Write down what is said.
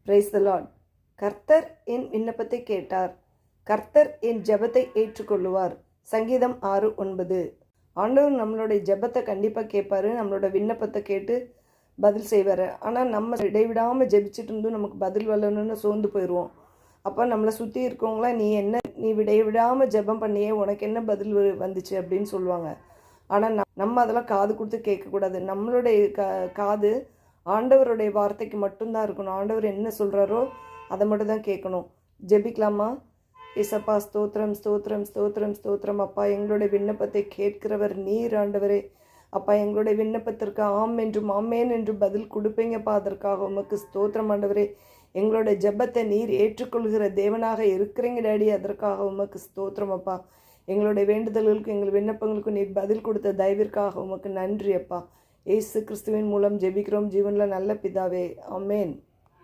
Praise the Lord. கர்த்தர் என் விண்ணப்பத்தை கேட்டார், கர்த்தர் என் ஜெபத்தை ஏற்றுக்கொள்ளுவார். சங்கீதம் 6:9. ஆண்டவர் நம்மளுடைய ஜெபத்தை கண்டிப்பாக கேட்பாரு, நம்மளோட விண்ணப்பத்தை கேட்டு பதில் செய்வார். ஆனால் நம்ம இடைவிடாமல் ஜெபிச்சுட்டு இருந்தும் நமக்கு பதில் வரணும்னு சோர்ந்து போயிடுவோம். அப்போ நம்மளை சுற்றி இருக்கவங்களாம் நீ விடாமல் ஜெபம் பண்ணியே உனக்கு என்ன பதில் வந்துச்சு அப்படின்னு சொல்லுவாங்க. ஆனால் நம்ம அதெல்லாம் காது கொடுத்து கேட்கக்கூடாது. நம்மளுடைய காது ஆண்டவருடைய வார்த்தைக்கு மட்டும்தான் இருக்கணும். ஆண்டவர் என்ன சொல்கிறாரோ அதை மட்டும் தான் கேட்கணும். ஜெபிக்கலாமா? இசப்பா, ஸ்தோத்திரம் ஸ்தோத்திரம் ஸ்தோத்திரம் ஸ்தோத்திரம். அப்பா, எங்களுடைய விண்ணப்பத்தை கேட்கிறவர் நீர் ஆண்டவரே. அப்பா, எங்களுடைய விண்ணப்பத்திற்கு ஆம் என்றும் ஆமேன் என்றும் பதில் கொடுப்பீங்கப்பா. அதற்காக உமக்கு ஸ்தோத்திரம் ஆண்டவரே. எங்களுடைய ஜெபத்தை நீர் ஏற்றுக்கொள்கிற தேவனாக இருக்கிறீங்க டாடி. அதற்காக உமக்கு ஸ்தோத்திரம் அப்பா. எங்களுடைய வேண்டுதல்களுக்கும் எங்கள் விண்ணப்பங்களுக்கும் நீர் பதில் கொடுத்த தயவிற்காக உமக்கு நன்றி அப்பா. இயேசு கிறிஸ்துவின் மூலம் ஜெபிக்கிறோம் ஜீவனில் நல்ல பிதாவே, ஆமேன்.